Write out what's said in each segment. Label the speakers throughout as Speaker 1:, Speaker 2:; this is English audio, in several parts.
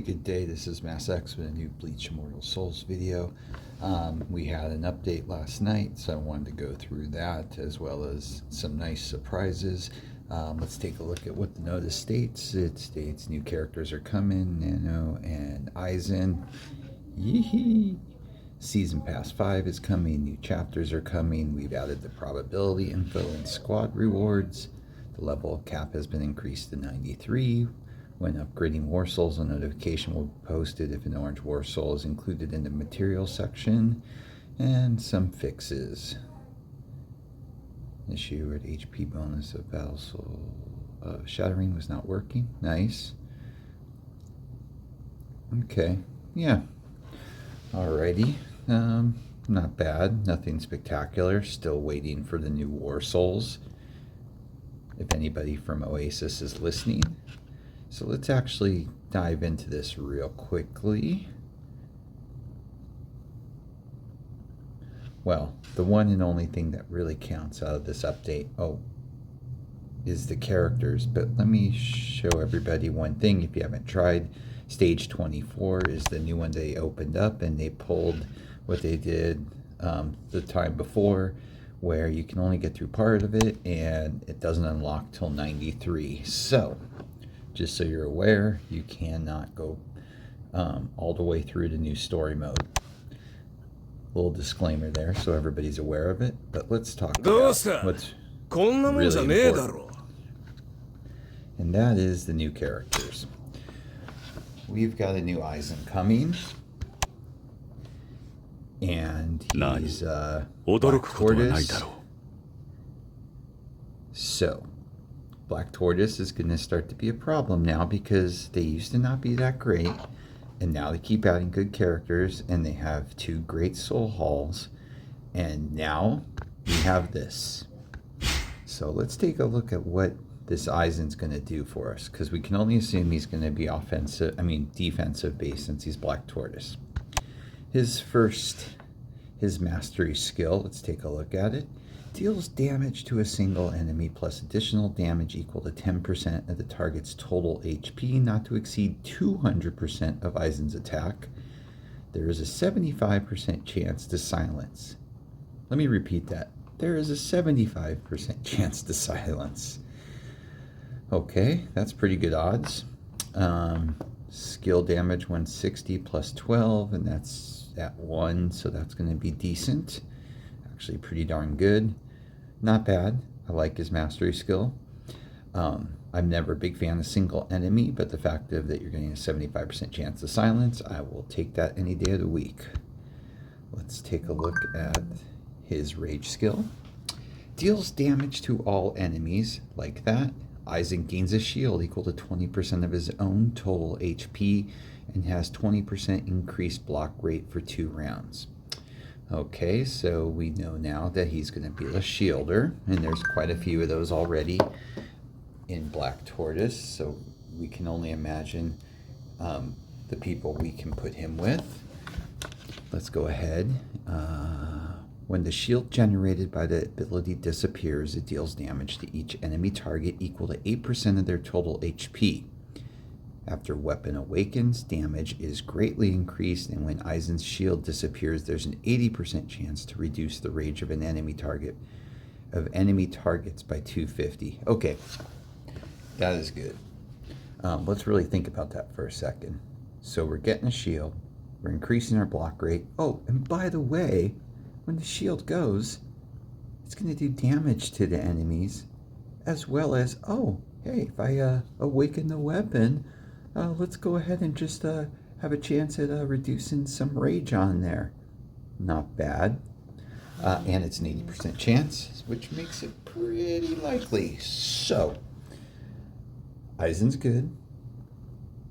Speaker 1: good day. This is Mass X with a new Bleach Immortal Souls video. We had an update last night, so I wanted to go through that as well as some nice surprises. Let's take a look at what the notice states. It states new characters are coming, NANU and AIZEN. Yee-hee! Season Pass 5 is coming, new chapters are coming. We've added the probability info and squad rewards. The level cap has been increased to 93. When upgrading War Souls, a notification will be posted if an orange War Soul is included in the material section, and some fixes. Issue at HP bonus of Battle Soul Shattering was not working. Nice. Okay, yeah. Alrighty. Not bad. Nothing spectacular. Still waiting for the new War Souls, if anybody from Oasis is listening. So let's actually dive into this real quickly. Well, the one and only thing that really counts out of this update, is the characters. But let me show everybody one thing if you haven't tried. Stage 24 is the new one they opened up, and they pulled what they did the time before, where you can only get through part of it, and it doesn't unlock till 93. So just so you're aware, you cannot go all the way through the new story mode. Little disclaimer there, so everybody's aware of it. But let's talk about what's really important, and that is the new characters. We've got a new AIZEN coming, and he's Black Tortoise. So Black Tortoise is going to start to be a problem now, because they used to not be that great, and now they keep adding good characters, and they have 2 great soul hauls, and now we have this. So let's take a look at what this AIZEN's going to do for us, because we can only assume he's going to be defensive based, since he's Black Tortoise. His mastery skill, let's take a look at it. Deals damage to a single enemy plus additional damage equal to 10% of the target's total HP, not to exceed 200% of AIZEN's attack. There is a 75% chance to silence. Let me repeat that. There is a 75% chance to silence. Okay, that's pretty good odds. Skill damage 160 plus 12, and that's at 1, so that's going to be decent. Actually pretty darn good. Not bad. I like his mastery skill. I'm never a big fan of single enemy, but the fact of that you're getting a 75% chance to silence, I will take that any day of the week. Let's take a look at his rage skill. Deals damage to all enemies, like that. AIZEN gains a shield equal to 20% of his own total HP and has 20% increased block rate for 2 rounds. Okay, so we know now that he's going to be a shielder, and there's quite a few of those already in Black Tortoise, so we can only imagine the people we can put him with. Let's go ahead. When the shield generated by the ability disappears, it deals damage to each enemy target equal to 8% of their total HP. After weapon awakens, damage is greatly increased, and when AIZEN's shield disappears, there's an 80% chance to reduce the rage of enemy targets by 250. Okay, that is good. Let's really think about that for a second. So we're getting a shield, we're increasing our block rate. Oh, and by the way, when the shield goes, it's going to do damage to the enemies, as well as, oh, hey, if I awaken the weapon, let's go ahead and just have a chance at reducing some rage on there. Not bad. And it's an 80% chance, which makes it pretty likely. So, AIZEN's good,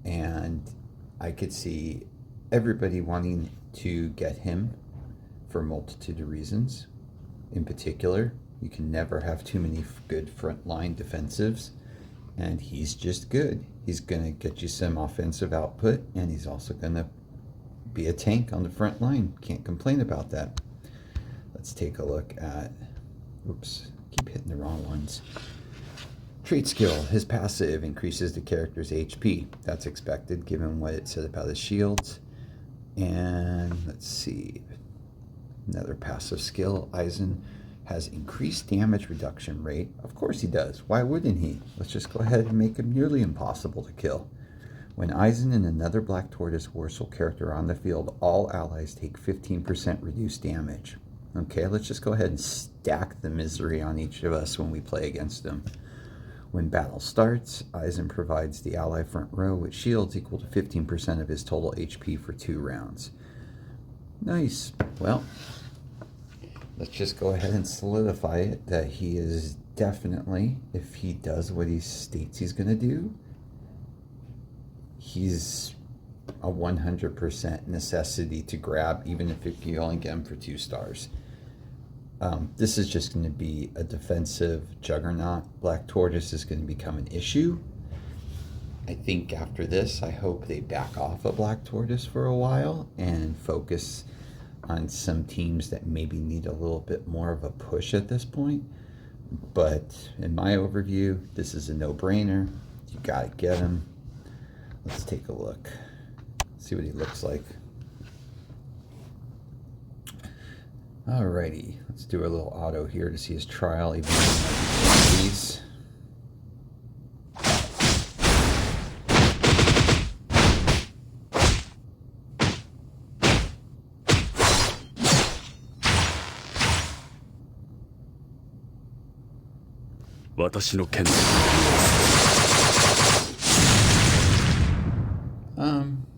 Speaker 1: and I could see everybody wanting to get him for a multitude of reasons. In particular, you can never have too many good frontline defensives, and he's just good. He's going to get you some offensive output, and he's also going to be a tank on the front line. Can't complain about that. Let's take a look at, oops, keep hitting the wrong ones. Trait skill. His passive increases the character's HP. That's expected given what it said about his shields. And let's see. Another passive skill. AIZEN has increased damage reduction rate. Of course he does. Why wouldn't he? Let's just go ahead and make him nearly impossible to kill. When AIZEN and another Black Tortoise Warsaw character are on the field, all allies take 15% reduced damage. Okay, let's just go ahead and stack the misery on each of us when we play against them. When battle starts, AIZEN provides the ally front row with shields equal to 15% of his total HP for 2 rounds. Nice. Well, let's just go ahead and solidify it that he is definitely, if he does what he states he's going to do, he's a 100% necessity to grab, even if you only get him for 2 stars. This is just going to be a defensive juggernaut. Black Tortoise is going to become an issue. I think after this, I hope they back off of Black Tortoise for a while and focus on some teams that maybe need a little bit more of a push at this point. But in my overview, this is a no-brainer. You got to get him. Let's take a look. See what he looks like. Alrighty, let's do a little auto here to see his trial, even though these.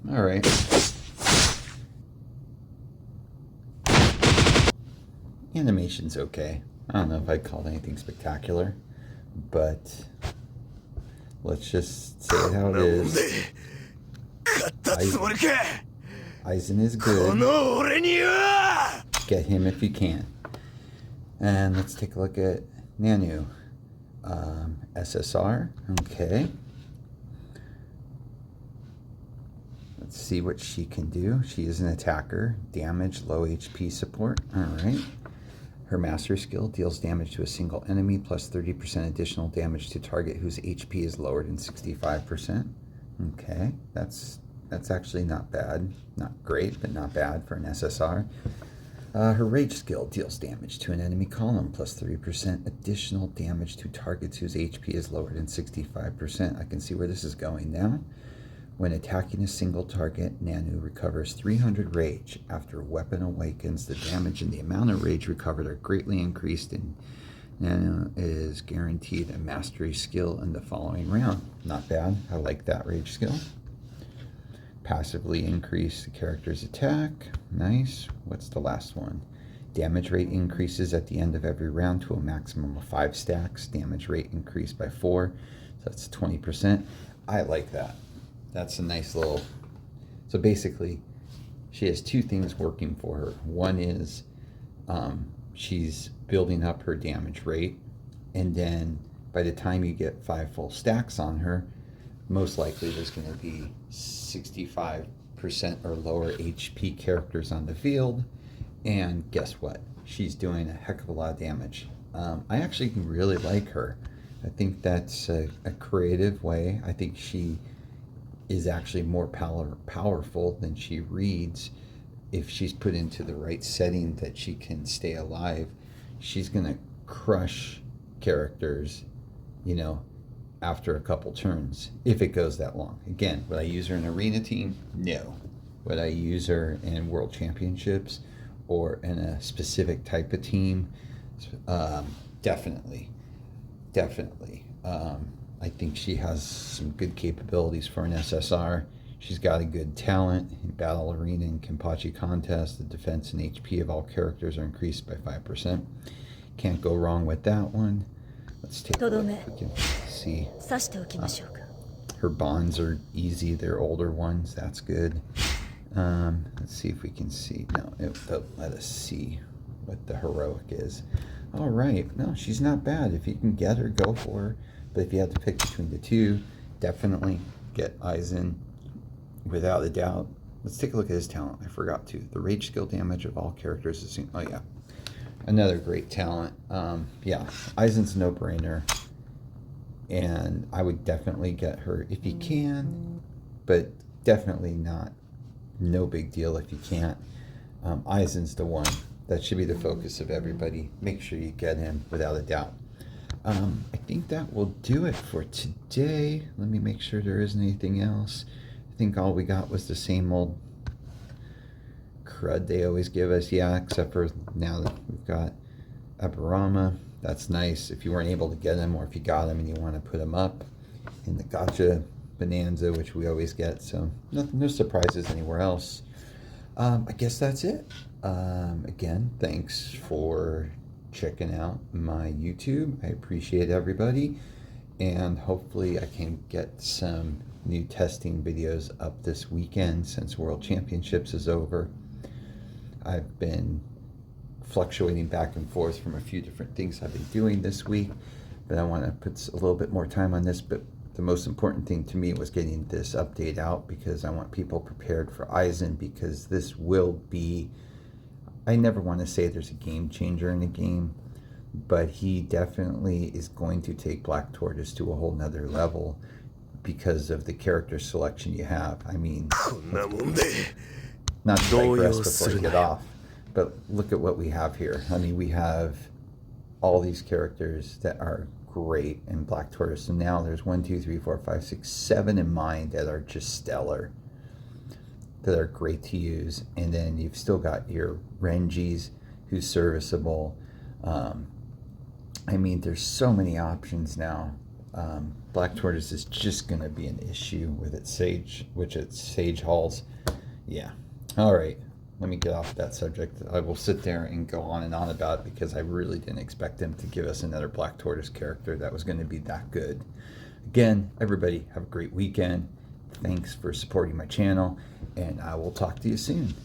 Speaker 1: Alright. Animation's okay. I don't know if I'd call it anything spectacular, but let's just say it how it is. AIZEN is good. Get him if you can. And let's take a look at NANU. SSR. Okay. Let's see what she can do. She is an attacker. Damage, low HP support. Alright. Her master skill deals damage to a single enemy plus 30% additional damage to target whose HP is lower than 65%. Okay, that's actually not bad. Not great, but not bad for an SSR. Her rage skill deals damage to an enemy column plus 30% additional damage to targets whose HP is lower than 65%. I can see where this is going now. When attacking a single target, NANU recovers 300 rage. After a weapon awakens, the damage and the amount of rage recovered are greatly increased, and NANU is guaranteed a mastery skill in the following round. Not bad. I like that rage skill. Passively increase the character's attack. Nice. What's the last one? Damage rate increases at the end of every round to a maximum of 5 stacks. Damage rate increased by 4, so that's 20%. I like that. That's a nice little... So basically, she has 2 things working for her. One is she's building up her damage rate, and then by the time you get 5 full stacks on her, most likely there's going to be 65% or lower HP characters on the field, and guess what? She's doing a heck of a lot of damage. I actually really like her. I think that's a creative way. I think she is actually more powerful than she reads. If she's put into the right setting that she can stay alive, she's going to crush characters, you know, after a couple turns, if it goes that long. Again, would I use her in an arena team? No. Would I use her in world championships or in a specific type of team? Definitely. I think she has some good capabilities for an SSR. She's got a good talent in battle arena and Kenpachi contest. The defense and HP of all characters are increased by 5%. Can't go wrong with that one. Let's take a look. We can see. Her bonds are easy. They're older ones. That's good. Let's see if we can see. No, let us see what the heroic is. All right. No, she's not bad. If you can get her, go for her. But if you had to pick between the 2, definitely get AIZEN without a doubt. Let's take a look at his talent. I forgot to. The rage skill damage of all characters is... Oh, yeah. Another great talent. Yeah, AIZEN's no-brainer. and I would definitely get her if you can, but definitely not. No big deal if you can't. AIZEN's the one. That should be the focus of everybody. Make sure you get him without a doubt. I think that will do it for today. Let me make sure there isn't anything else. I think all we got was the same old crud they always give us. Yeah, except for now that we've got Aburama. That's nice if you weren't able to get him, or if you got him and you want to put him up in the gotcha bonanza, which we always get. So no surprises anywhere else. I guess that's it. Again, thanks for checking out my YouTube. I appreciate everybody, and hopefully I can get some new testing videos up this weekend since World Championships is over. I've been fluctuating back and forth from a few different things I've been doing this week, but I want to put a little bit more time on this. But the most important thing to me was getting this update out, because I want people prepared for AIZEN, because this will be, I never want to say there's a game changer in the game, but he definitely is going to take Black Tortoise to a whole nother level because of the character selection you have. I mean, not to digress before I get off, but look at what we have here. I mean, we have all these characters that are great in Black Tortoise, and now there's 1, 2, 3, 4, 5, 6, 7 in mind that are just stellar, that are great to use. And then you've still got your Renjis, who's serviceable. I mean, there's so many options now. Black Tortoise is just going to be an issue with its Sage Halls. Yeah. All right. Let me get off that subject. I will sit there and go on and on about it, because I really didn't expect them to give us another Black Tortoise character that was going to be that good. Again, everybody, have a great weekend. Thanks for supporting my channel, and I will talk to you soon.